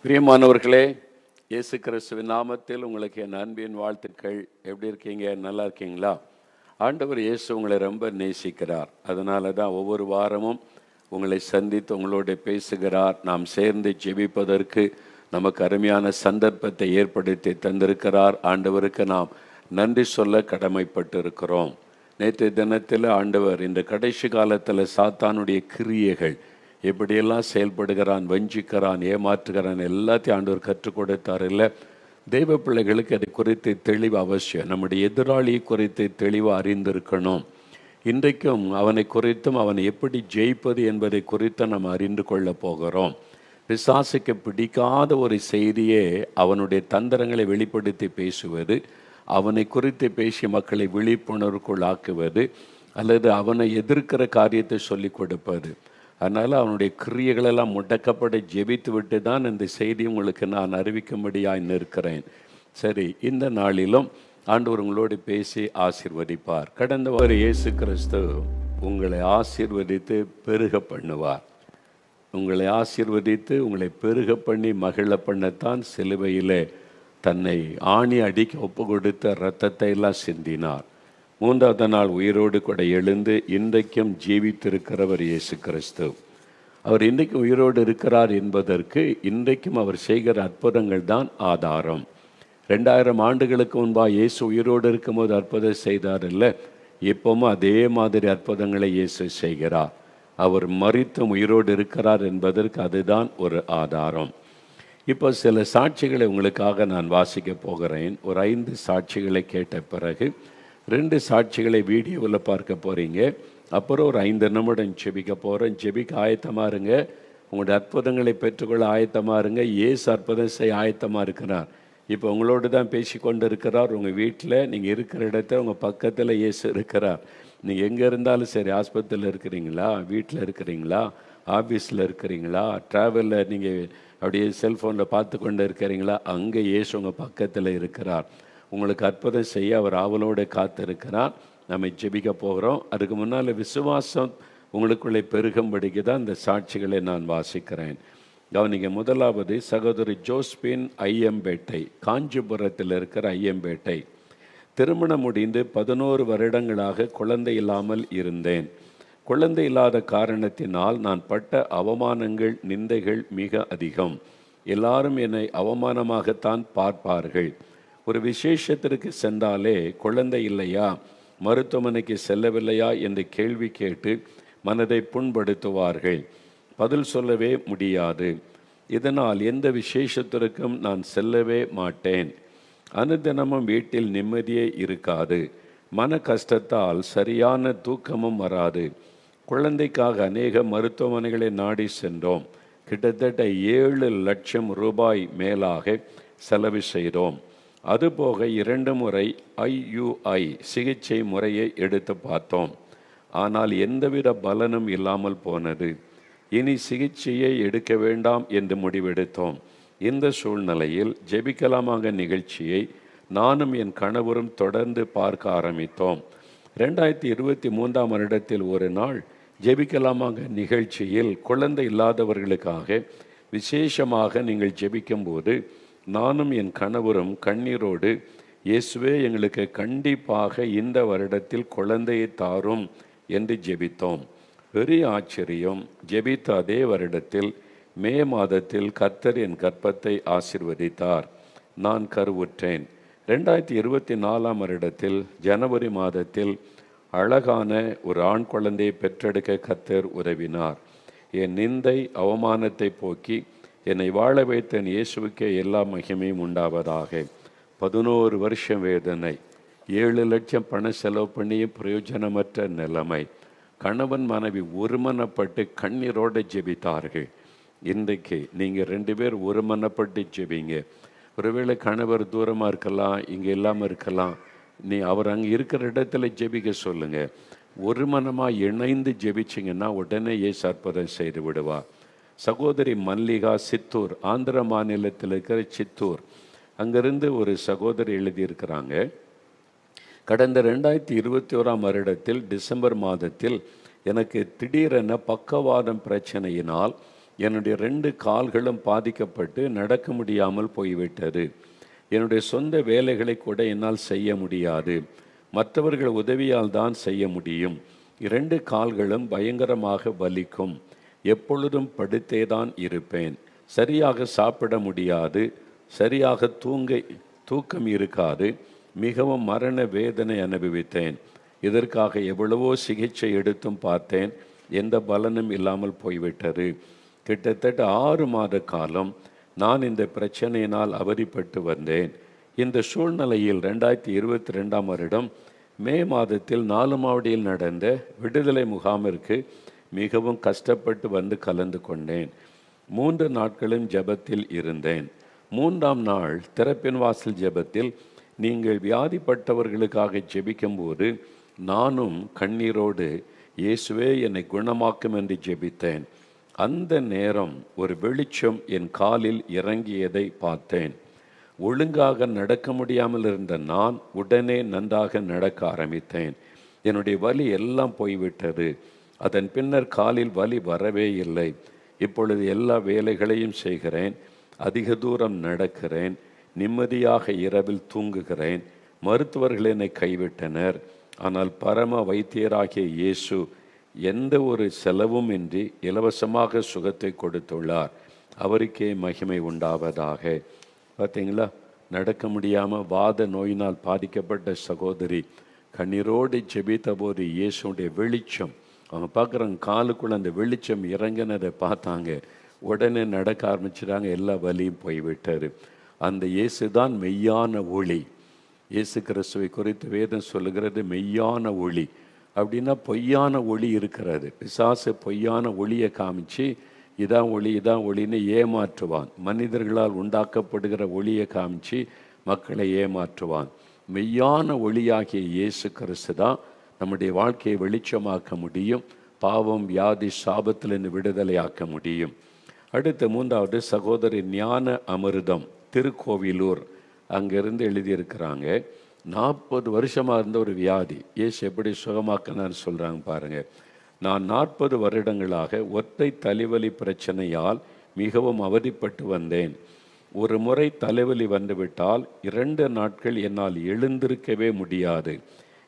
பிரியமானவர்களே, இயேசு கிறிஸ்துவின் நாமத்தில் உங்களுக்கு என் அன்பின் வாழ்த்துக்கள். எப்படி இருக்கீங்க? நல்லா இருக்கீங்களா? ஆண்டவர் இயேசு உங்களை ரொம்ப நேசிக்கிறார். அதனால தான் ஒவ்வொரு வாரமும் உங்களை சந்தித்து உங்களோட பேசுகிறார். நாம் சேர்ந்து ஜெபிப்பதற்கு நமக்கு அருமையான சந்தர்ப்பத்தை ஏற்படுத்தி தந்திருக்கிறார். ஆண்டவருக்கு நாம் நன்றி சொல்ல கடமைப்பட்டு இருக்கிறோம். நேற்று தினத்தில் ஆண்டவர் இந்த கடைசி காலத்தில் சாத்தானுடைய கிரியைகள் எப்படியெல்லாம் செயல்படுகிறான், வஞ்சிக்கிறான், ஏமாற்றுகிறான், எல்லாத்தையும் ஆண்டவர் கற்றுக் கொடுத்தார். இல்லை, தெய்வ பிள்ளைகளுக்கு அதை குறித்து தெளிவு அவசியம். நம்முடைய எதிராளியை குறித்து தெளிவாக அறிந்திருக்கணும். இன்றைக்கும் அவனை குறித்தும் அவனை எப்படி ஜெயிப்பது என்பதை குறித்து நம்ம அறிந்து கொள்ள போகிறோம். பிசாசுக்கு பிடிக்காத ஒரு செய்தியே அவனுடைய தந்திரங்களை வெளிப்படுத்தி பேசுவது, அவனை குறித்து பேசி மக்களை விழிப்புணர்வுக்குள் ஆக்குவது, அல்லது அவனை எதிர்க்கிற காரியத்தை சொல்லிக் கொடுப்பது. அதனால் அவனுடைய கிரியைகளெல்லாம் முடக்கப்பட ஜெபித்து விட்டு தான் இந்த செய்தி உங்களுக்கு நான் அறிவிக்கும்படியாக நிற்கிறேன். சரி, இந்த நாளிலும் ஆண்டவர் உங்களோடு பேசி ஆசீர்வதிப்பார். கடந்த வாரம் இயேசு கிறிஸ்து உங்களை ஆசீர்வதித்து பெருக பண்ணுவார். உங்களை ஆசீர்வதித்து உங்களை பெருக பண்ணி மகிழ பண்ணத்தான் சிலுவையிலே தன்னை ஆணி அடிக்க ஒப்பு கொடுத்த இரத்தத்தை எல்லாம் சிந்தினார். மூன்றாவது நாள் உயிரோடு கூட எழுந்து இன்றைக்கும் ஜீவித்திருக்கிறவர் இயேசு கிறிஸ்து. அவர் இன்றைக்கும் உயிரோடு இருக்கிறார் என்பதற்கு இன்றைக்கும் அவர் செய்கிற அற்புதங்கள் தான் ஆதாரம். 2000 ஆண்டுகளுக்கு முன்பாக இயேசு உயிரோடு இருக்கும்போது அற்புதம் செய்தார் இல்லை, இப்பவும் அதே மாதிரி அற்புதங்களை இயேசு செய்கிறார். அவர் மரித்தும் உயிரோடு இருக்கிறார் என்பதற்கு அதுதான் ஒரு ஆதாரம். இப்போ சில சாட்சிகளை உங்களுக்காக நான் வாசிக்க போகிறேன். ஒரு 5 சாட்சிகளை கேட்ட பிறகு 2 சாட்சிகளை வீடியோவில் பார்க்க போகிறீங்க. அப்புறம் ஒரு 5 நிமிடம் ஜெபிக்க போகிறோம். ஜெபிக்க ஆயத்தமாக இருங்க. உங்களுடைய அற்புதங்களை பெற்றுக்கொள்ள ஆயத்தமாக இருங்க. இயேசு அற்புதம் செய்ய ஆயத்தமாக இருக்கிறார். இப்போ உங்களோடு தான் பேசி கொண்டு இருக்கிறார். உங்கள் வீட்டில் நீங்கள் இருக்கிற இடத்துல உங்கள் பக்கத்தில் இயேசு இருக்கிறார். நீங்கள் எங்கே இருந்தாலும் சரி, ஆஸ்பத்திரியில் இருக்கிறீங்களா, வீட்டில் இருக்கிறீங்களா, ஆஃபீஸில் இருக்கிறீங்களா, ட்ராவலில் நீங்கள் அப்படியே செல்ஃபோனில் பார்த்து கொண்டு இருக்கிறீங்களா, அங்கே இயேசு உங்கள் பக்கத்தில் இருக்கிறார். உங்களுக்கு அற்புதம் செய்ய அவர் ஆவலோடு காத்திருக்கிறார். நம்ம ஜெபிக்க போகிறோம். அதுக்கு முன்னால் விசுவாசம் உங்களுக்குள்ளே பெருகும்படிக்கு தான் இந்த சாட்சிகளை நான் வாசிக்கிறேன். கவனிங்க. முதலாவது சகோதரி ஜோஸ்பின் ஐயம்பேட்டை, காஞ்சிபுரத்தில் இருக்கிற ஐயம்பேட்டை. திருமணம் முடிந்து 11 வருடங்களாக குழந்தை இல்லாமல் இருந்தேன். குழந்தை இல்லாத காரணத்தினால் நான் பட்ட அவமானங்கள், நிந்தைகள் மிக அதிகம். எல்லாரும் என்னை அவமானமாகத்தான் பார்ப்பார்கள். ஒரு விசேஷத்திற்கு சென்றாலே குழந்தை இல்லையா, மருத்துவமனைக்கு செல்லவில்லையா என்று கேள்வி கேட்டு மனதை புண்படுத்துவார்கள். பதில் சொல்லவே முடியாது. இதனால் எந்த விசேஷத்திற்கும் நான் செல்லவே மாட்டேன். அனுதினமும் வீட்டில் நிம்மதியே இருக்காது. மன கஷ்டத்தால் சரியான தூக்கமும் வராது. குழந்தைக்காக அநேக மருத்துவமனைகளை நாடி சென்றோம். கிட்டத்தட்ட 7 லட்சம் ரூபாய் மேலாக செலவு செய்தோம். அதுபோக 2 முறை IUI சிகிச்சை முறையை எடுத்து பார்த்தோம். ஆனால் எந்தவித பலனும் இல்லாமல் போனது. இனி சிகிச்சையை எடுக்க வேண்டாம் என்று முடிவெடுத்தோம். இந்த சூழ்நிலையில் ஜெபிக்கலாமாக நிகழ்ச்சியை நானும் என் கணவரும் தொடர்ந்து பார்க்க ஆரம்பித்தோம். 2023ஆம் வருடத்தில் ஒரு நாள் ஜெபிக்கலாமாக நிகழ்ச்சியில் குழந்தை இல்லாதவர்களுக்காக விசேஷமாக நீங்கள் ஜெபிக்கும்போது நானும் என் கணவரும் கண்ணீரோடு, இயேசுவே எங்களுக்கு கண்டிப்பாக இந்த வருடத்தில் குழந்தையை தாரும் என்று ஜெபித்தோம். பெரிய ஆச்சரியம், ஜெபித்த அதே வருடத்தில் மே மாதத்தில் கர்த்தர் என் கர்ப்பத்தை ஆசீர்வதித்தார். நான் கருவுற்றேன். 2024ஆம் வருடத்தில் ஜனவரி மாதத்தில் அழகான ஒரு ஆண் குழந்தையை பெற்றெடுக்க கர்த்தர் உதவினார். என் நிந்தை அவமானத்தை போக்கி என்னை வாழ வைத்த இயேசுவுக்கே எல்லா மகிமையும் உண்டாவதாக. 11 வருஷம் வேதனை, 7 லட்சம் பண செலவு பண்ணியும் பிரயோஜனமற்ற நிலைமை. கணவன் மனைவி ஒருமனப்பட்டு கண்ணீரோடு ஜெபித்தார்கள். இன்றைக்கு நீங்கள் 2 பேர் ஒருமனப்பட்டு ஜெபிங்க. ஒருவேளை கணவர் தூரமாக இருக்கலாம், இங்கே இல்லாமல் இருக்கலாம். அவர் அங்கே இருக்கிற இடத்துல ஜெபிக்க சொல்லுங்கள். ஒரு மனமாக இணைந்து ஜெபிச்சிங்கன்னா உடனே இயேசு அற்புதம் செய்து விடுவார். சகோதரி மல்லிகா, சித்தூர், ஆந்திர மாநிலத்தில் இருக்கிற சித்தூர், அங்கிருந்து ஒரு சகோதரி எழுதியிருக்கிறாங்க. கடந்த 2021ஆம் வருடத்தில் டிசம்பர் மாதத்தில் எனக்கு திடீரென பக்கவாதம் பிரச்சனையினால் என்னுடைய 2 கால்களும் பாதிக்கப்பட்டு நடக்க முடியாமல் போய்விட்டது. என்னுடைய சொந்த வேலைகளை கூட என்னால் செய்ய முடியாது. மற்றவர்கள் உதவியால் தான் செய்ய முடியும். 2 கால்களும் பயங்கரமாக வலிக்கும். எப்பொழுதும் படுத்தே தான் இருப்பேன். சரியாக சாப்பிட முடியாது. சரியாக தூக்கம் இருக்காது. மிகவும் மரண வேதனை அனுபவித்தேன். இதற்காக எவ்வளவோ சிகிச்சை எடுத்தும் பார்த்தேன். எந்த பலனும் இல்லாமல் போய்விட்டது. கிட்டத்தட்ட 6 மாத காலம் நான் இந்த பிரச்சனையினால் அவதிப்பட்டு வந்தேன். இந்த சூழ்நிலையில் 2022ஆம் வருடம் மே மாதத்தில் 4 மாவடியில் நடந்த விடுதலை முகாமிற்கு மிகவும் கஷ்டப்பட்டு வந்து கலந்து கொண்டேன். 3 நாட்களும் ஜெபத்தில் இருந்தேன். 3ஆம் நாள் திறப்பின் வாசல் ஜெபத்தில் நீங்கள் வியாதிப்பட்டவர்களுக்காக ஜெபிக்கும்போது நானும் கண்ணீரோடு இயேசுவே என்னை குணமாக்கும் என்று ஜெபித்தேன். அந்த நேரம் ஒரு வெளிச்சம் என் காலில் இறங்கியதை பார்த்தேன். ஒழுங்காக நடக்க முடியாமல் இருந்த நான் உடனே நன்றாக நடக்க ஆரம்பித்தேன். என்னுடைய வலி எல்லாம் போய்விட்டது. அதன் பின்னர் காலில் வலி வரவே இல்லை. இப்பொழுது எல்லா வேலைகளையும் செய்கிறேன். அதிக தூரம் நடக்கிறேன். நிம்மதியாக இரவில் தூங்குகிறேன். மருத்துவர்கள் என்னை கைவிட்டனர். ஆனால் பரம வைத்தியராகிய இயேசு எந்த ஒரு செலவும் இன்றி இலவசமாக சுகத்தை கொடுத்துள்ளார். அவருக்கே மகிமை உண்டாவதாக. பார்த்தீங்களா, நடக்க முடியாமல் வாத நோயினால் பாதிக்கப்பட்ட சகோதரி கண்ணீரோடு ஜெபித்த போது இயேசுடைய வெளிச்சம் அவங்க பார்க்குறாங்க. காலுக்குள்ள அந்த வெளிச்சம் இறங்கினதை பார்த்தாங்க. உடனே நடக்க ஆரம்பிச்சிட்டாங்க. எல்லா வலியும் போய்விட்டார். அந்த இயேசு தான் மெய்யான ஒளி. இயேசு கிறிஸ்துவை குறித்து வேதம் சொல்லுகிறது மெய்யான ஒளி. அப்படின்னா பொய்யான ஒளி இருக்கிறது. பிசாசு பொய்யான ஒளியை காமிச்சு இதான் ஒளி இதான் ஒளின்னு ஏமாற்றுவான். மனிதர்களால் உண்டாக்கப்படுகிற ஒளியை காமிச்சு மக்களை ஏமாற்றுவான். மெய்யான ஒளியாகிய இயேசு கிறிஸ்து தான் நம்முடைய வாழ்க்கையை வெளிச்சமாக்க முடியும். பாவம் வியாதி சாபத்திலிருந்து விடுதலையாக்க முடியும். அடுத்து 3வது சகோதரி ஞான அமிர்தம் திருக்கோவிலூர் அங்கிருந்து எழுதியிருக்கிறாங்க. 40 வருஷமாக இருந்த ஒரு வியாதி இயேசு எப்படி சுகமாக்கினான்னு சொல்கிறாங்க பாருங்கள். நான் 40 வருடங்களாக ஒற்றை தலைவலி பிரச்சனையால் மிகவும் அவதிப்பட்டு வந்தேன். ஒரு முறை தலைவலி வந்துவிட்டால் 2 நாட்கள் என்னால் எழுந்திருக்கவே முடியாது.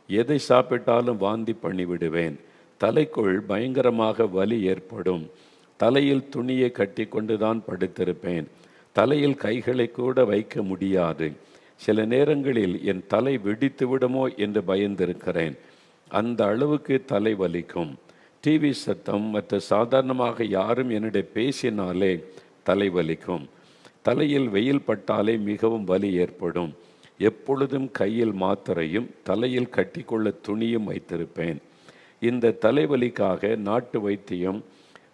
எதை சாப்பிட்டாலும் வாந்தி பண்ணிவிடுவேன். தலைக்குள் பயங்கரமாக வலி ஏற்படும். தலையில் துணியை கட்டி கொண்டு தான் படுத்திருப்பேன். தலையில் கைகளை கூட வைக்க முடியாது. சில நேரங்களில் என் தலை வெடித்து விடுமோ என்று பயந்திருக்கிறேன். அந்த அளவுக்கு தலை வலிக்கும். டிவி சத்தம் மற்ற சாதாரணமாக யாரும் என்னிடம் பேசினாலே தலை வலிக்கும். தலையில் வெயில் பட்டாலே மிகவும் வலி ஏற்படும். எப்பொழுதும் கையில் மாத்திரையும் தலையில் கட்டிக்கொள்ள துணியும் வைத்திருப்பேன். இந்த தலைவலிக்காக நாட்டு வைத்தியம்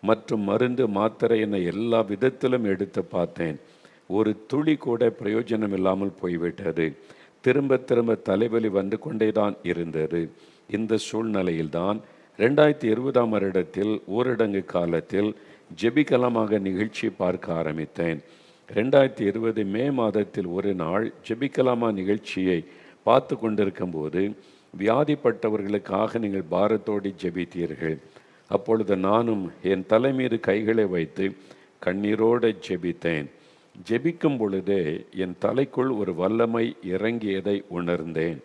மற்றும் மருந்து மாத்திரை என எல்லா விதத்திலும் எடுத்து பார்த்தேன். ஒரு துளி கூட பிரயோஜனம் இல்லாமல் போய்விட்டது. திரும்ப திரும்ப தலைவலி வந்து கொண்டே தான் இருந்தது. இந்த சூழ்நிலையில்தான் 2020ஆம் வருடத்தில் ஊரடங்கு காலத்தில் ஜெபிக்கலாமாக நிகழ்ச்சி பார்க்க ஆரம்பித்தேன். 2020 மே மாதத்தில் ஒரு நாள் ஜெபிக்கலாமா நிகழ்ச்சியை பார்த்து கொண்டிருக்கும் போது வியாதிப்பட்டவர்களுக்காக நீங்கள் பாரத்தோடு ஜெபித்தீர்கள். அப்பொழுது நானும் என் தலை மீது கைகளை வைத்து கண்ணீரோடு ஜெபித்தேன். ஜெபிக்கும் பொழுதே என் தலைக்குள் ஒரு வல்லமை இறங்கியதை உணர்ந்தேன்.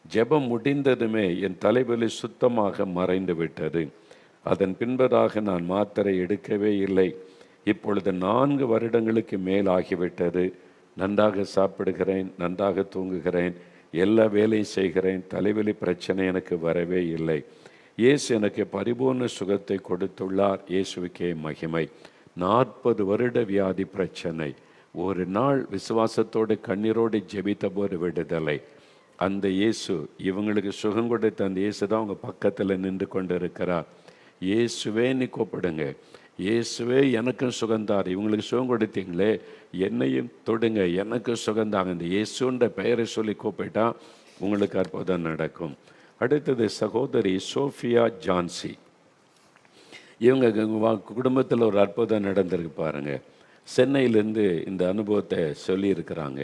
ஜெபம் முடிந்ததுமே என் தலைவலி சுத்தமாக மறைந்து விட்டது. அதன் பின்பதாக நான் மாத்திரை எடுக்கவே இல்லை. இப்பொழுது 4 வருடங்களுக்கு மேல் ஆகிவிட்டது. நன்றாக சாப்பிடுகிறேன், நன்றாக தூங்குகிறேன், எல்லா வேலையும் செய்கிறேன். தலைவலி பிரச்சனை எனக்கு வரவே இல்லை. இயேசு எனக்கு பரிபூர்ண சுகத்தை கொடுத்துள்ளார். இயேசுவுக்கே மகிமை. 40 வருட வியாதி பிரச்சனை. ஒரு நாள் விசுவாசத்தோடு கண்ணீரோடு ஜெபித்த போது விடுதலை. அந்த இயேசு இவங்களுக்கு சுகம் கொடுத்த அந்த இயேசு தான் உங்கள் பக்கத்தில் நின்று கொண்டு இருக்கிறார். இயேசுவே நீ கூப்பிடுங்க. இயேசுவே எனக்கும் சுகந்தார். இவங்களுக்கு சுகம் கொடுத்தீங்களே, என்னையும் தொடுங்க, எனக்கும் சுகந்தாங்க. இந்த இயேசுன்ற பெயரை சொல்லி கூப்பிட்டா உங்களுக்கு அற்புதம் நடக்கும். அடுத்தது சகோதரி சோஃபியா ஜான்சி. இவங்க குடும்பத்தில் ஒரு அற்புதம் நடந்திருக்கு பாருங்கள். சென்னையிலேருந்து இந்த அனுபவத்தை சொல்லியிருக்கிறாங்க.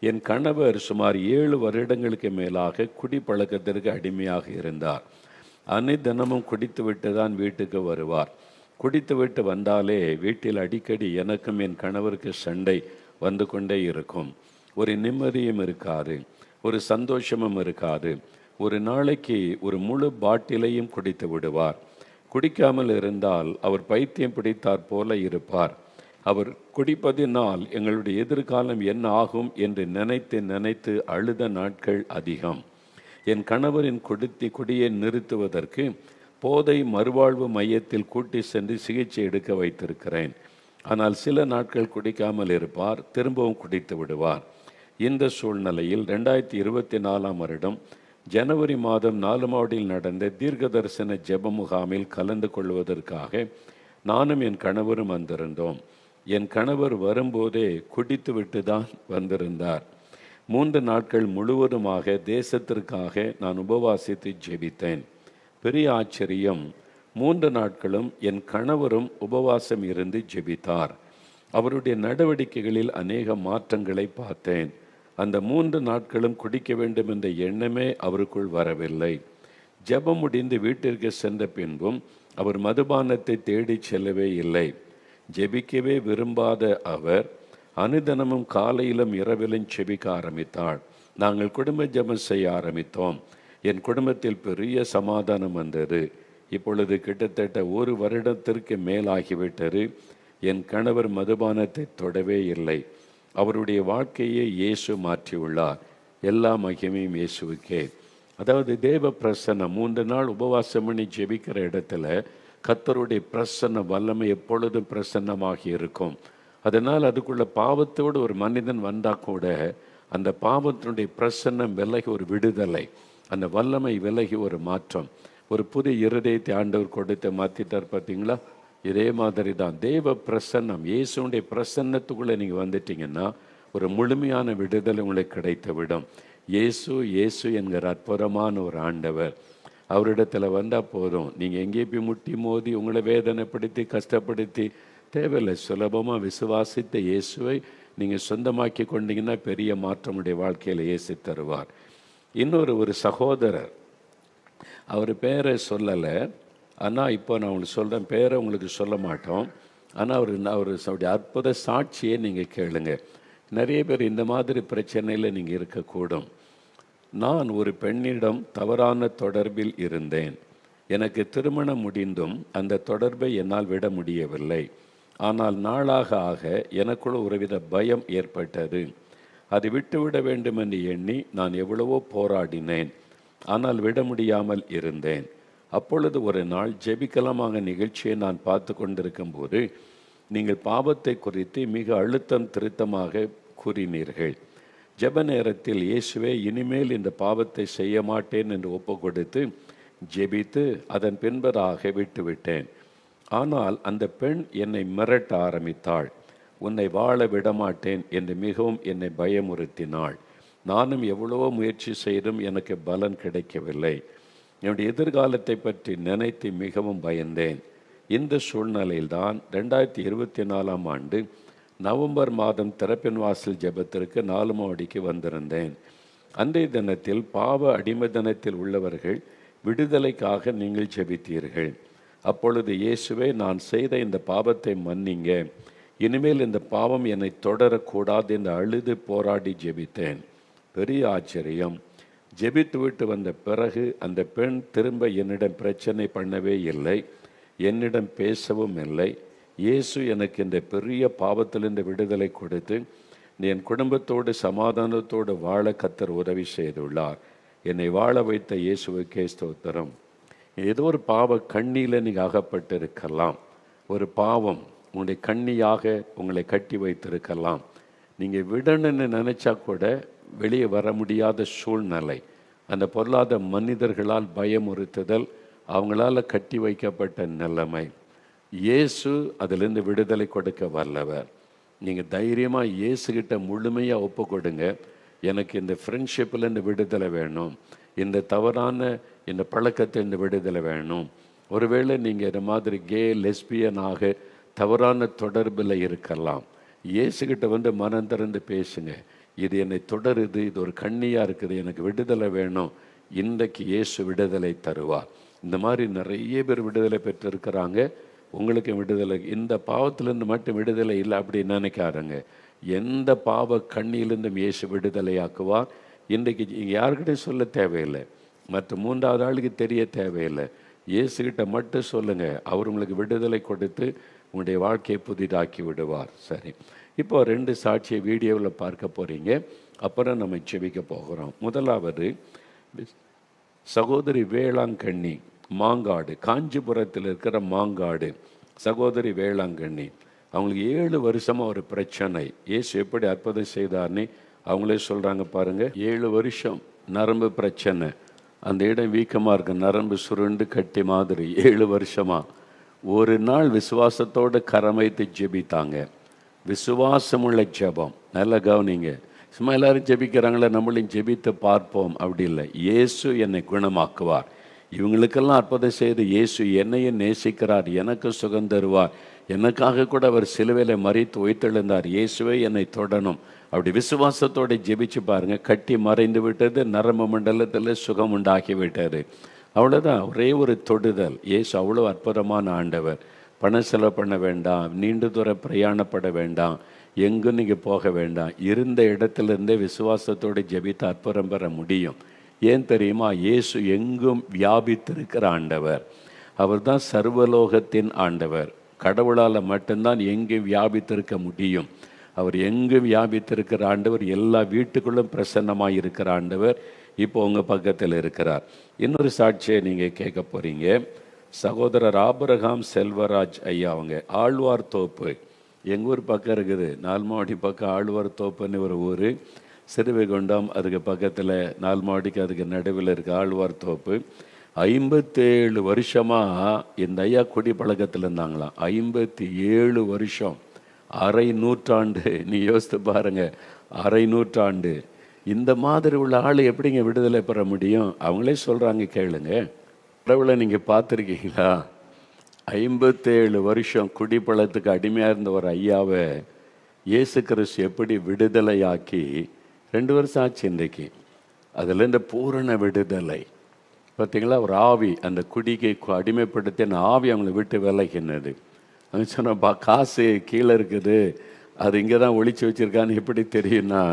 என் கணவர் சுமார் 7 வருடங்களுக்கு மேலாக குடிப்பழக்கத்திற்கு அடிமையாக இருந்தார். தினமும் குடித்து விட்டு தான் வீட்டுக்கு வருவார். குடித்துவிட்டு வந்தாலே வீட்டில் அடிக்கடி எனக்கும் என் கணவருக்கு சண்டை வந்து கொண்டே இருக்கும். ஒரு நிம்மதியும் இருக்காது, ஒரு சந்தோஷமும் இருக்காது. ஒரு நாளைக்கு ஒரு முழு பாட்டிலையும் குடித்து விடுவார். குடிக்காமல் இருந்தால் அவர் பைத்தியம் பிடித்தாற் போல இருப்பார். அவர் குடிப்பதினால் எங்களுடைய எதிர்காலம் என்ன ஆகும் என்று நினைத்து நினைத்து அழுத நாட்கள் அதிகம். என் கணவரின் குடியை நிறுத்துவதற்கு போதை மறுவாழ்வு மையத்தில் கூட்டி சென்று சிகிச்சை எடுக்க வைத்திருக்கிறேன். ஆனால் சில நாட்கள் குடிக்காமல் இருப்பார், திரும்பவும் குடித்து விடுவார். இந்த சூழ்நிலையில் 2024 வருடம் ஜனவரி மாதம் 4 நடந்த தீர்க்க தரிசன ஜெப முகாமில் கலந்து கொள்வதற்காக நானும் என் கணவரும் வந்திருந்தோம். என் கணவர் வரும்போதே குடித்து விட்டு தான் வந்திருந்தார். 3 நாட்கள் முழுவதுமாக தேசத்திற்காக நான் உபவாசித்து ஜெபித்தேன். பெரிய ஆச்சரியம், 3 நாட்களும் என் கணவரும் உபவாசம் இருந்து ஜெபித்தார். அவருடைய நடவடிக்கைகளில் அநேக மாற்றங்களை பார்த்தேன். அந்த 3 நாட்களும் குடிக்க வேண்டும் என்ற எண்ணமே அவருக்குள் வரவில்லை. ஜெபம் முடிந்து வீட்டிற்கு சென்ற பின்பும் அவர் மதுபானத்தை தேடி செல்லவே இல்லை. ஜெபிக்கவே விரும்பாத அவர் அனுதினமும் காலையிலும் இரவிலும் ஜெபிக்க ஆரம்பித்தாள். நாங்கள் குடும்ப ஜெபம் செய்ய ஆரம்பித்தோம். என் குடும்பத்தில் பெரிய சமாதானம் வந்தது. இப்பொழுது கிட்டத்தட்ட 1 வருடத்திற்கு மேலாகிவிட்டது. என் கணவர் மதுபானத்தை தொடவே இல்லை. அவருடைய வாழ்க்கையை இயேசு மாற்றியுள்ளார். எல்லா மகிமையும் இயேசுவுக்கே. அதாவது தேவ பிரசன்னம் 3 நாள் உபவாசம் பண்ணி ஜெபிக்கிற இடத்துல கர்த்தருடைய பிரசன்ன வல்லமை எப்பொழுதும் பிரசன்னமாகி இருக்கும். அதனால் அதுக்குள்ள பாவத்தோடு ஒரு மனிதன் வந்தால் கூட அந்த பாவத்தினுடைய பிரசன்னம் விலகி ஒரு விடுதலை, அந்த வல்லமை விலகி ஒரு மாற்றம், ஒரு புது இருதயத்தை ஆண்டவர் கொடுத்து மாற்றிட்டார். பார்த்தீங்களா? இதே மாதிரி தான் தேவ பிரசன்னம், இயேசுடைய பிரசன்னத்துக்குள்ளே நீங்கள் வந்துட்டீங்கன்னா ஒரு முழுமையான விடுதலை உங்களுக்கு கிடைத்து விடும். இயேசு என்கிற அற்புதமான ஒரு ஆண்டவர். அவரிடத்தில் வந்தால் போதும், நீங்கள் எங்கே போய் முட்டி மோதி உங்களை வேதனைப்படுத்தி கஷ்டப்படுத்தி தேவையில்லை. சுலபமாக விசுவாசித்த இயேசுவை நீங்கள் சொந்தமாக்கி கொண்டீங்கன்னா பெரிய மாற்றமுடைய வாழ்க்கையில் இயேசு தருவார். ஒரு சகோதரர், அவர் பேரை சொல்லலை, ஆனால் இப்போ நான் உங்களுக்கு சொல்கிறேன், பேரை உங்களுக்கு சொல்ல மாட்டோம். ஆனால் அவருடைய அற்புத சாட்சியை நீங்கள் கேளுங்க. நிறைய பேர் இந்த மாதிரி பிரச்சனையில் நீங்கள் இருக்கக்கூடும். நான் ஒரு பெண்ணிடம் தவறான தொடர்பில் இருந்தேன். எனக்கு திருமணம் முடிந்தும் அந்த தொடர்பை என்னால் விட முடியவில்லை. ஆனால் நாளாக ஆக எனக்குள்ள ஒருவித பயம் ஏற்பட்டது. அது விட்டுவிட வேண்டும் என்று எண்ணி நான் எவ்வளவோ போராடினேன். ஆனால் விட முடியாமல் இருந்தேன். அப்பொழுது ஒரு நாள் ஜெபிக்கலமாக நிகழ்ச்சியை நான் பார்த்து கொண்டிருக்கும் போது நீங்கள் பாவத்தை குறித்து மிக அழுத்தம் திருத்தமாக கூறினீர்கள். ஜெப நேரத்தில் இயேசுவே இனிமேல் இந்த பாவத்தை செய்ய மாட்டேன் என்று ஒப்பு கொடுத்து ஜெபித்து அதன் பின்பதாக விட்டுவிட்டேன். ஆனால் அந்த பெண் என்னை மிரட்ட ஆரம்பித்தாள். உன்னை வாழ விடமாட்டேன் என்று மிகவும் என்னை பயமுறுத்தினாள். நானும் எவ்வளவோ முயற்சி செய்தும் எனக்கு பலன் கிடைக்கவில்லை. என்னுடைய எதிர்காலத்தை பற்றி நினைத்து மிகவும் பயந்தேன். இந்த சூழ்நிலையில்தான் 2024 நவம்பர் மாதம் திறப்பின் வாசல் ஜெபத்திற்கு 4 மாடிக்கு வந்திருந்தேன். அன்றைய தினத்தில் பாவ அடிமை தினத்தில் உள்ளவர்கள் விடுதலைக்காக நீங்கள் ஜெபித்தீர்கள். அப்பொழுது இயேசுவே, நான் செய்த இந்த பாவத்தை மன்னிங்க, இனிமேல் இந்த பாவம் என்னை தொடரக்கூடாது என்று அழுது போராடி ஜெபித்தேன். பெரிய ஆச்சரியம், ஜெபித்து விட்டு வந்த பிறகு அந்த பெண் திரும்ப என்னிடம் பிரச்சனை பண்ணவே இல்லை, என்னிடம் பேசவும் இல்லை. இயேசு எனக்கு இந்த பெரிய பாவத்திலிருந்து விடுதலை கொடுத்து என் குடும்பத்தோடு சமாதானத்தோடு வாழ கர்த்தர் உதவி செய்துள்ளார். என்னை வாழ வைத்த இயேசுவுக்கே ஸ்தோத்திரம். ஏதோ ஒரு பாவ கண்ணியில் நீங்கள் அகப்பட்டு இருக்கலாம். ஒரு பாவம் உங்களுடைய கண்ணியாக உங்களை கட்டி வைத்திருக்கலாம். நீங்கள் விடணும்னு நினச்சா கூட வெளியே வர முடியாத சூழ்நிலை, அந்த பொருளாத மனிதர்களால் பயமுறுத்துதல், அவங்களால கட்டி வைக்கப்பட்ட நிலைமை. இயேசு அதிலிருந்து விடுதலை கொடுக்க வல்லவர். நீங்கள் தைரியமாக இயேசுகிட்ட முழுமையாக ஒப்பு கொடுங்க. எனக்கு இந்த ஃப்ரெண்ட்ஷிப்லேருந்து விடுதலை வேணும், இந்த தவறான இந்த பழக்கத்திலிருந்து விடுதலை வேணும். ஒருவேளை நீங்கள் இந்த மாதிரி கே லெஸ்பியனாக தவறான தொடர்பில் இருக்கலாம். இயேசுகிட்ட வந்து மனம் திறந்து பேசுங்க. இது என்னை தொடருது, இது ஒரு கண்ணியாக இருக்குது, எனக்கு விடுதலை வேணும். இன்றைக்கு இயேசு விடுதலை தருவார். இந்த மாதிரி நிறைய பேர் விடுதலை பெற்றிருக்கிறாங்க. உங்களுக்கு விடுதலை. இந்த பாவத்திலேருந்து மட்டும் விடுதலை இல்லை அப்படி நினைக்காருங்க. எந்த பாவ கண்ணியிலிருந்தும் இயேசு விடுதலையாக்குவார். இன்றைக்கு யாருக்கிட்டையும் சொல்ல தேவையில்லை, மற்ற மூன்றாவது ஆளுக்கு தெரிய தேவையில்லை. இயேசுகிட்ட மட்டும் சொல்லுங்கள், அவர் உங்களுக்கு விடுதலை கொடுத்து உங்களுடைய வாழ்க்கையை புதிதாக்கி விடுவார். சரி, இப்போ 2 சாட்சியை வீடியோவில் பார்க்க போகிறீங்க. அப்புறம் நம்ம செபிக்க போகிறோம். முதலாவது சகோதரி வேளாங்கண்ணி, மாங்காடு, காஞ்சிபுரத்தில் இருக்கிற மாங்காடு சகோதரி வேளாங்கண்ணி. அவங்களுக்கு 7 வருஷமாக ஒரு பிரச்சனை. இயேசு எப்படி அற்புதம் செய்தார்னு அவங்களே சொல்கிறாங்க பாருங்கள். 7 வருஷம் நரம்பு பிரச்சனை, அந்த இடம் வீக்கமாக இருக்கு, நரம்பு சுருண்டு கட்டி மாதிரி. 7 வருஷமாக ஒரு நாள் விசுவாசத்தோடு கரம் வைத்து ஜெபித்தாங்க. விசுவாசமுள்ள ஜெபம். நல்லா கவனிங்க. சும்மா எல்லாரும் ஜெபிக்கிறாங்களே, நம்மளையும் ஜெபித்து பார்ப்போம் அப்படி இல்லை. இயேசு என்னை குணமாக்குவார். இவங்களுக்கெல்லாம் அற்புதம் செய்து இயேசு என்னையும் நேசிக்கிறார், எனக்கு சுகம் தருவார், எனக்காக கூட அவர் சிலுவையில் மரித்து உயிர்த்தெழுந்தார், இயேசுவே என்னை தொடணும். அப்படி விசுவாசத்தோடு ஜெபிச்சு பாருங்க. கட்டி மறைந்து விட்டது, நரம்பு மண்டலத்தில் சுகம் உண்டாக்கி விட்டது. அவ்வளோதான், ஒரே ஒரு தொடுதல். இயேசு அவ்வளோ அற்புதமான ஆண்டவர். பணம் செலவு பண்ண வேண்டாம், நீண்ட தூரம் பிரயாணப்பட வேண்டாம், எங்கும் நீங்கள் போக வேண்டாம். இருந்த இடத்துலேருந்தே விசுவாசத்தோடு ஜெபித்து அற்புதம் பெற முடியும். ஏன் தெரியுமா? இயேசு எங்கும் வியாபித்திருக்கிற ஆண்டவர். அவர் தான் சர்வலோகத்தின் ஆண்டவர். கடவுளால் மட்டும்தான் எங்கும் வியாபித்திருக்க முடியும். அவர் எங்கும் வியாபித்திருக்கிற ஆண்டவர், எல்லா வீட்டுக்குள்ளும் பிரசன்னமாக இருக்கிற ஆண்டவர். இப்போ உங்கள் பக்கத்தில் இருக்கிறார். இன்னொரு சாட்சியை நீங்கள் கேட்க போகிறீங்க. சகோதரர் ஆபிரகாம் செல்வராஜ் ஐயா, அவங்க ஆழ்வார் தோப்பு, எங்கள் ஊர் பக்கம் இருக்குது, நால்மாடி பக்கம் ஆழ்வார் தோப்புன்னு ஒரு ஊர். சிறுவைகுண்டம் அதுக்கு பக்கத்தில், நால்மாடிக்கு அதுக்கு நடுவில் இருக்க ஆழ்வார் தோப்பு. 57 வருஷமாக இந்த ஐயா குடி பழக்கத்தில் இருந்தாங்களாம். 57 வருஷம், அரை நூற்றாண்டு. நீ யோசித்து பாருங்க, அரை நூற்றாண்டு. இந்த மாதிரி உள்ள ஆள் எப்படிங்க விடுதலை பெற முடியும்? அவங்களே சொல்கிறாங்க, கேளுங்க. கடவுளை நீங்கள் பார்த்துருக்கீங்களா? 57 வருஷம் குடிப்பழத்துக்கு அடிமையாக இருந்த ஒரு ஐயாவை இயேசு கிறிஸ்து எப்படி விடுதலையாக்கி, 2 வருஷம் ஆச்சு இன்றைக்கு. அதில் இந்த பூரண விடுதலை பார்த்தீங்களா? ஒரு ஆவி, அந்த குடிக்கு அடிமைப்படுத்தின ஆவி அவங்களை விட்டு விலகினது. அவங்க சொன்ன காசு கீழே இருக்குது, அது இங்கே தான் ஒழிச்சு வச்சுருக்கான்னு எப்படி தெரியும்னா,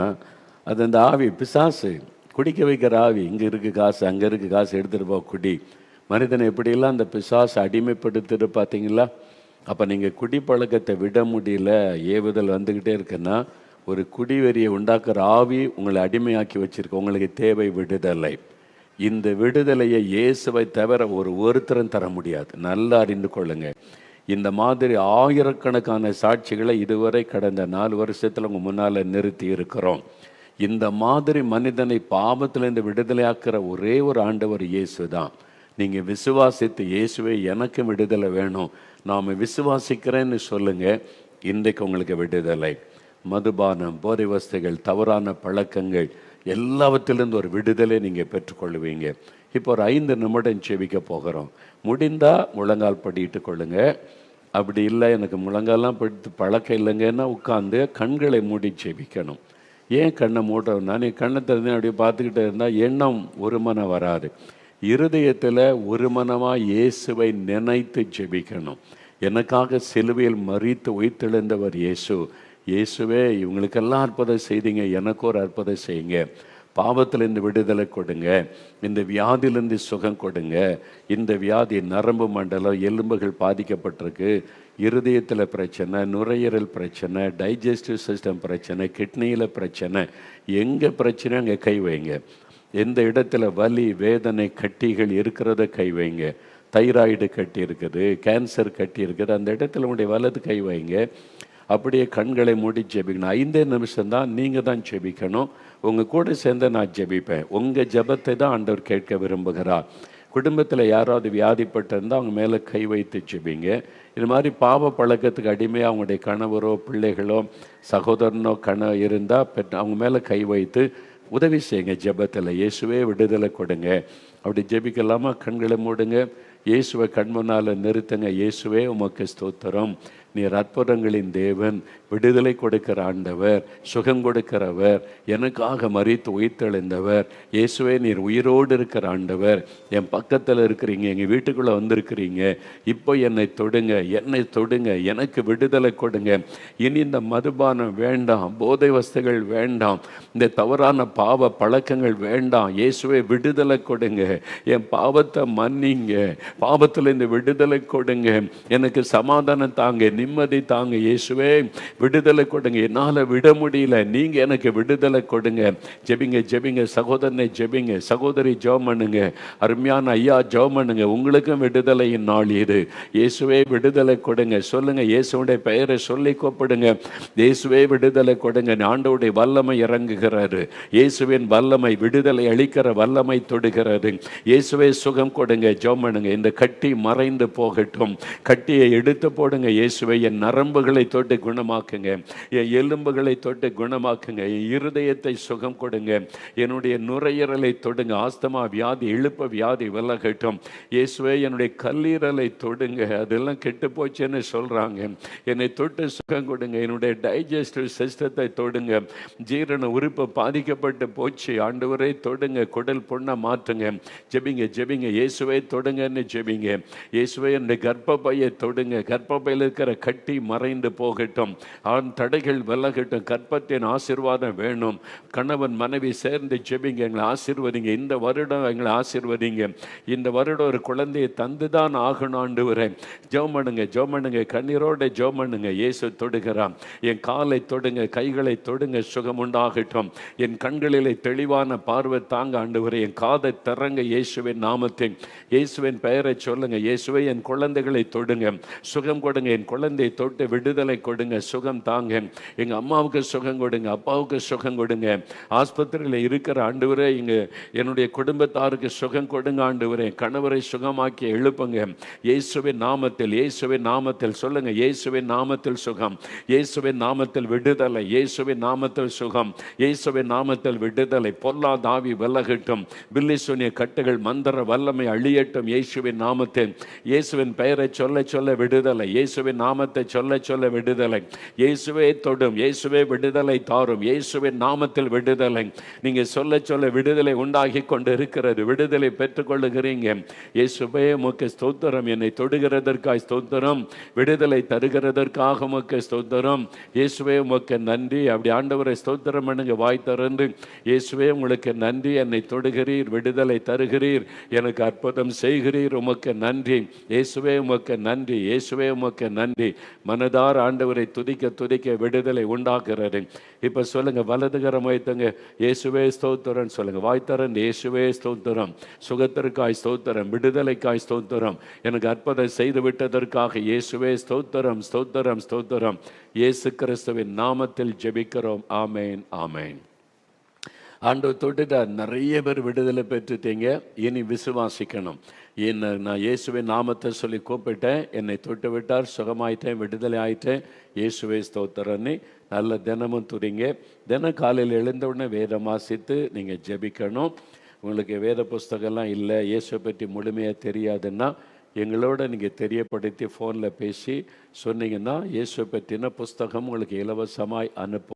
அது அந்த ஆவி, பிசாசு, குடிக்க வைக்கிற ஆவி. இங்கே இருக்குது காசு, அங்கே இருக்குது காசு, எடுத்துகிட்டு போ குடி. மனிதனை எப்படியெல்லாம் அந்த பிசாசு அடிமைப்படுத்துட்டு பார்த்தீங்களா? அப்போ நீங்கள் குடிப்பழக்கத்தை விட முடியல, ஏவுதல் வந்துக்கிட்டே இருக்குன்னா, ஒரு குடிவெறியை உண்டாக்குற ஆவி உங்களை அடிமையாக்கி வச்சுருக்கு. உங்களுக்கு தேவை விடுதலை. இந்த விடுதலையை இயேசுவை தவிர ஒருத்தரும் தர முடியாது. நல்லா அறிந்து கொள்ளுங்க. இந்த மாதிரி ஆயிரக்கணக்கான சாட்சிகளை இதுவரை கடந்த 4 வருஷத்தில் உங்கள் முன்னால் நிறுத்தி இருக்கிறோம். இந்த மாதிரி மனிதனை பாவத்திலிருந்து விடுதலையாக்குற ஒரே ஒரு ஆண்டவர் இயேசு தான். நீங்கள் விசுவாசித்து, இயேசுவை எனக்கு விடுதலை வேணும், நாம் விசுவாசிக்கிறேன்னு சொல்லுங்கள். இன்றைக்கு உங்களுக்கு விடுதலை. மதுபானம், போதை வஸ்துகள், தவறான பழக்கங்கள் எல்லாவற்றிலிருந்து ஒரு விடுதலை நீங்கள் பெற்றுக்கொள்வீங்க. இப்போ ஒரு 5 நிமிடம் செபிக்க போகிறோம். முடிந்தால் முழங்கால் படிட்டு கொள்ளுங்க. அப்படி இல்லை, எனக்கு முழங்காலாம் படித்து பழக்கம் இல்லைங்கன்னா உட்காந்து கண்களை மூடி செபிக்கணும். ஏன் கண்ணை மூடுறோம்னா, நீ கண்ணை திறந்து அப்படியே பார்த்துக்கிட்டே இருந்தால் எண்ணம் ஒரு மனம் வராது. இருதயத்தில் ஒரு மனமாக இயேசுவை நினைத்து ஜெபிக்கணும். எனக்காக சிலுவையில் மரித்து உயிர்த்தெழுந்தவர் இயேசு. இயேசுவே, இவங்களுக்கெல்லாம் அற்புதம் செய்தீங்க, எனக்கு ஒரு அற்புதம் செய்யுங்க. பாவத்திலிருந்து விடுதலை கொடுங்க, இந்த வியாதியிலிருந்து சுகம் கொடுங்க. இந்த வியாதி நரம்பு மண்டலம், எலும்புகள் பாதிக்கப்பட்டிருக்கு, இருதயத்தில் பிரச்சனை, நுரையீரல் பிரச்சனை, டைஜஸ்டிவ் சிஸ்டம் பிரச்சனை, கிட்னியில் பிரச்சனை, எங்கே பிரச்சனை அங்கே கை வைங்க. எந்த இடத்துல வலி, வேதனை, கட்டிகள் இருக்கிறத கை வைங்க. தைராய்டு கட்டி இருக்குது, கேன்சர் கட்டி இருக்குது, அந்த இடத்துல உங்களுடைய வலது கை வைங்க. அப்படியே கண்களை மூடி ஜெபிக்கணும். 5 நிமிஷம்தான், நீங்கள் தான் ஜெபிக்கணும். உங்கள் கூட சேர்ந்து நான் ஜெபிப்பேன். உங்கள் ஜெபத்தை தான் ஆண்டவர் கேட்க விரும்புகிறார். குடும்பத்தில் யாராவது வியாதிப்பட்டிருந்தால் அவங்க மேலே கை வைத்து ஜெபிங்க. இது மாதிரி பாவ பழக்கத்துக்கு அடிமையாக அவங்களுடைய கணவரோ பிள்ளைகளோ சகோதரனோ இருந்தால் அவங்க மேலே கை வைத்து உதவி செய்யுங்க ஜெபத்தில். இயேசுவே விடுதலை கொடுங்க. அப்படி ஜெபிக்கலாமா? கண்களை மூடுங்க. இயேசுவை கண் முன்னால் நிறுத்துங்க. இயேசுவே உமக்கு ஸ்தோத்திரம், நீர் அற்புதங்களின் தேவன், விடுதலை கொடுக்கிற ஆண்டவர், சுகம் கொடுக்கிறவர், எனக்காக மரித்து உயிர்த்தெழுந்தவர். இயேசுவே, நீர் உயிரோடு இருக்கிற ஆண்டவர், என் பக்கத்தில் இருக்கிறீங்க, எங்கள் வீட்டுக்குள்ளே வந்திருக்கிறீங்க. இப்போ என்னை தொடுங்க, என்னை தொடுங்க, எனக்கு விடுதலை கொடுங்க. இனி இந்த மதுபானம் வேண்டாம், போதை வஸ்துகள் வேண்டாம், இந்த தவறான பாவ பழக்கங்கள் வேண்டாம். இயேசுவே, விடுதலை கொடுங்க, என் பாவத்தை மன்னிங்க, பாவத்தில் இந்த விடுதலை கொடுங்க, எனக்கு சமாதானம் தாங்க, நிம்மதி தாங்க. இயேசுவே, விடுதலை கொடுங்க, என்னால் விட முடியல, நீங்கள் எனக்கு விடுதலை கொடுங்க. ஜெபிங்க ஜெபிங்க சகோதரனை, ஜெபிங்க சகோதரி, ஜெபம் பண்ணுங்க. அருமையான ஐயா, ஜெபம் பண்ணுங்க. உங்களுக்கும் விடுதலையின் நாள் இது. இயேசுவே, விடுதலை கொடுங்க. சொல்லுங்க, இயேசுடைய பெயரை சொல்லி கூப்பிடுங்க. இயேசுவே, விடுதலை கொடுங்க. ஆண்டவருடைய வல்லமை இறங்குகிறாரு. இயேசுவின் வல்லமை, விடுதலை அளிக்கிற வல்லமை தொடுகிறது. இயேசுவே, சுகம் கொடுங்க. ஜெபம் பண்ணுங்க. இந்த கட்டி மறைந்து போகட்டும். கட்டியை எடுத்து போடுங்க. இயேசுவை, என் நரம்புகளை தொட்டு குணமாக்குங்க, என் எலும்புகளை தொட்டு குணமாக்குங்க, என் இருதயத்தை சுகம் கொடுங்க, என்னுடைய நுரையீரலை தொடுங்க. ஆஸ்துமா வியாதி, இழுப்ப வியாதி விலகட்டும். இயேசுவே, என்னுடைய கல்லீரலை தொடுங்க, அதெல்லாம் கெட்டு போச்சுன்னு சொல்றாங்க, என்னை தொட்டு சுகம் கொடுங்க. என்னுடைய டைஜஸ்டிவ் சிஸ்டத்தை தொடுங்க, ஜீரண உறுப்பு பாதிக்கப்பட்டு போச்சு, ஆண்டவரை தொடுங்க, குடல் புண்ணை மாற்றுங்க. ஜெபிங்க ஜெபிங்க, இயேசுவை தொடுங்கன்னு ஜெபிங்க. இயேசுவை, என்னுடைய கர்ப்பப்பையை தொடுங்க, கர்ப்பப்பையில் இருக்கிற கட்டி மறைந்து போகட்டும், ஆண் தடைகள் விலகட்டும். கர்ப்பத்தின் ஆசீர்வாதம் வேணும். கணவன் மனைவி சேர்ந்து ஜெபிங்க, எங்களை ஆசீர்வதிங்க. இந்த வருடம் எங்களை ஆசீர்வதிங்க. இந்த வருடம் ஒரு குழந்தையை தந்துதான் ஆகணும் ஆண்டவரே. ஜெபம் பண்ணுங்க ஜெபம் பண்ணுங்க, கண்ணீரோட ஜெபம் பண்ணுங்க. இயேசு தொடுகிறான். என் காலை தொடுங்க, கைகளை தொடுங்க, சுகம் உண்டாகட்டும். என் கண்களிலே தெளிவான பார்வை தாங்க ஆண்டவரே. என் காதை திறங்க, இயேசுவின் நாமத்தை, இயேசுவின் பெயரை சொல்லுங்க. இயேசுவை, என் குழந்தைகளை தொடுங்க, சுகம் கொடுங்க. என் குழந்தையை தொட்டு விடுதலை கொடுங்க, சுகம் தாங்க. எங்க அம்மாவுக்கு சுகம் கொடுங்க, அப்பாவுக்கு சுகம் கொடுங்க. ஆஸ்பத்திரியில் இருக்கிற ஆண்டவரே, இங்க என்னுடைய குடும்பத்தாருக்கு சுகம் கொடுங்க ஆண்டவரே. கணவரை சுகமாக்கி எழுப்புங்க இயேசுவின் நாமத்தில். இயேசுவின் நாமத்தில் சொல்லுங்க, இயேசுவின் நாமத்தில் சுகம், இயேசுவின் நாமத்தில் விடுதலை, இயேசுவின் நாமத்தில் சுகம், இயேசுவின் நாமத்தில் விடுதலை. பொல்லாத ஆவி விலகட்டும், பில்லி சூனிய கட்டுகள், மந்திர வல்லமை அழியட்டும் இயேசுவின் நாமத்தில். இயேசுவின் பெயரை சொல்ல சொல்ல விடுதலை, இயேசுவின் நாமத்தை சொல்ல சொல்ல விடுதலை. இயேசுவே தொடும், இயேசுவே விடுதலை தாரும், இயேசுவின் நாமத்தில் விடுதலை. நீங்க சொல்ல சொல்ல விடுதலை உண்டாகி கொண்டு இருக்கிறது. விடுதலை பெற்றுக்கொள்ளுகிறீங்க. இயேசுவே, உமக்கு ஸ்தோத்திரம். என்னை தொடுகிறதற்காக ஸ்தோத்திரம், விடுதலை தருகிறதற்காக உமக்கு ஸ்தோத்திரம். இயேசுவே, உமக்கு நன்றி. அப்படி ஆண்டவரை ஸ்தோத்திரம் பண்ணுங்க, வாய் திறந்து. இயேசுவே, உங்களுக்கு நன்றி. என்னை தொடுகிறீர், விடுதலை தருகிறீர், எனக்கு அற்புதம் செய்கிறீர், உமக்கு நன்றி. இயேசுவே, உமக்கு நன்றி. இயேசுவே, உமக்கு நன்றி. மனதார் ஆண்டவரை துதிக்க துதிக்க விடுதலை உண்டாகிறது. இப்ப சொல்லுங்க, வலதுகரம் வைத்துங்க, இயேசுவே ஸ்தோத்திரம் சொல்லுங்க, வாய்த்தரன். இயேசுவே ஸ்தோத்திரம், சுகத்திற்காய் ஸ்தோத்திரம், விடுதலைக்காய் ஸ்தோத்திரம், எனக்கு அற்புதம் செய்து விட்டதற்காக இயேசுவே ஸ்தோத்திரம், ஸ்தோத்திரம், ஸ்தோத்திரம். இயேசு கிறிஸ்துவின் நாமத்தில் ஜெபிக்கிறோம். ஆமேன், ஆமேன். ஆண்டவர் தொட்டுட்டா நிறைய பேர் விடுதலை பெற்றுட்டீங்க. இனி விசுவாசிக்கணும். என்ன, நான் இயேசுவின் நாமத்தை சொல்லி கூப்பிட்டேன், என்னை தொட்டு விட்டார், சுகமாயிட்டேன், விடுதலை ஆயிட்டேன், இயேசுவே ஸ்தோத்திரன்னு நல்ல தினமும் துதிங்க. தினம் காலையில் எழுந்தவுடனே வேதம் வாசித்து நீங்கள் ஜெபிக்கணும். உங்களுக்கு வேத புஸ்தகம்லாம் இல்லை, இயேசுவை பற்றி முழுமையாக தெரியாதுன்னா எங்களோட நீங்கள் தெரியப்படுத்தி ஃபோனில் பேசி சொன்னீங்கன்னா இயேசுவை பற்றின புஸ்தகம் உங்களுக்கு இலவசமாய் அனுப்பும்.